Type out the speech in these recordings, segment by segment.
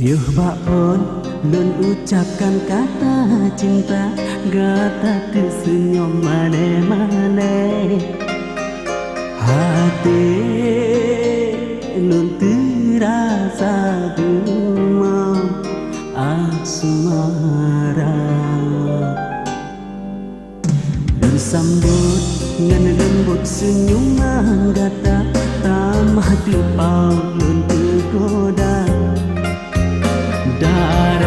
Yuh bakon lun ucapkan kata cinta, gata tersenyum mane-mane. Hati lun terasa bunga asmara. Lun sambut ngan lembut senyuman gata, tamah terpau lun tergoda. Darah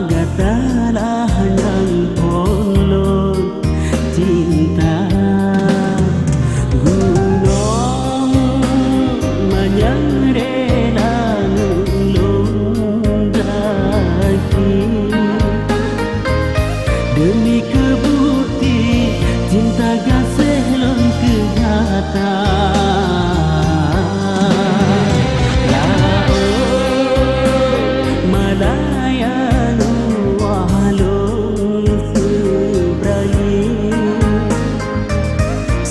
gatalah yang polong cinta, gunung menyerena nulung daki. Demi kebukti cinta kasih lon kegata.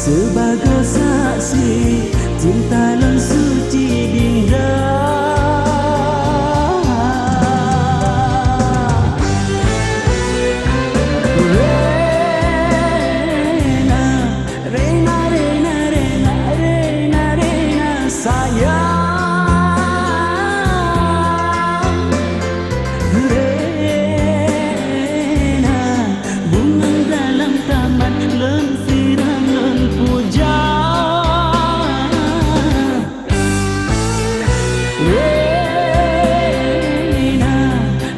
Sebagai saksi cinta lon suci dinda. Rena, Rena, Rena, Rena, Rena, Rena sayang. Rena, bunga dalam taman lon siram lon puja. Rena,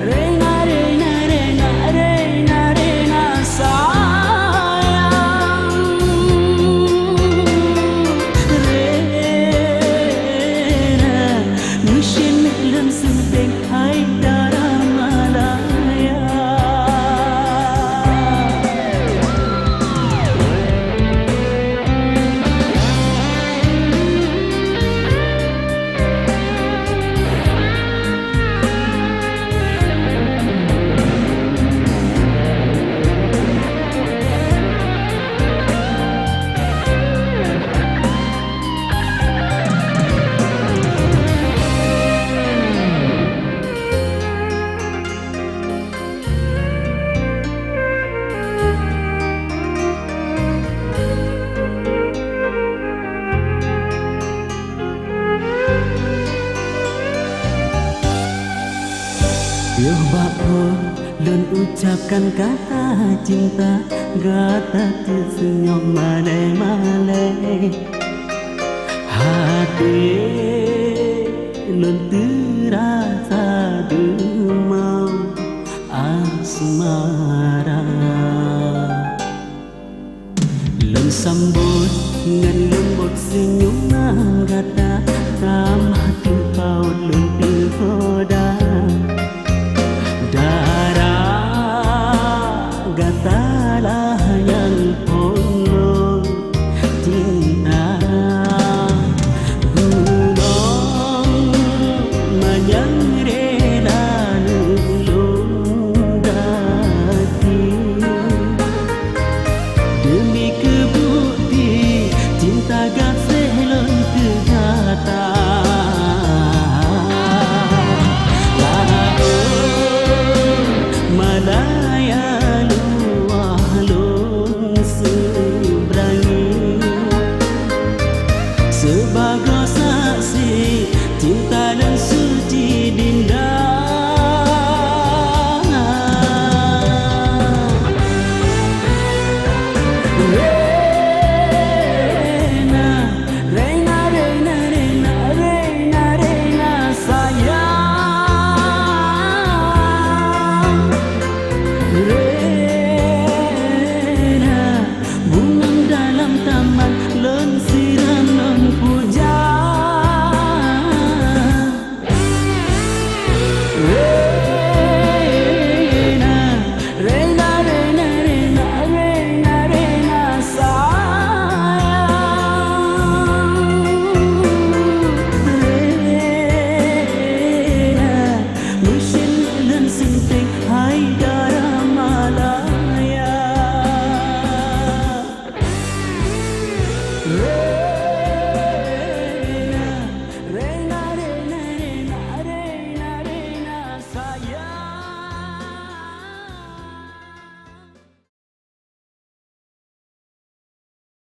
Rena, Rena, Rena, Rena, Rena sayang. Rena, mission lon senteng hai darah Malaya. Yuh bakon lun ucapkan kata cinta, gata tersenyum male-male. Hati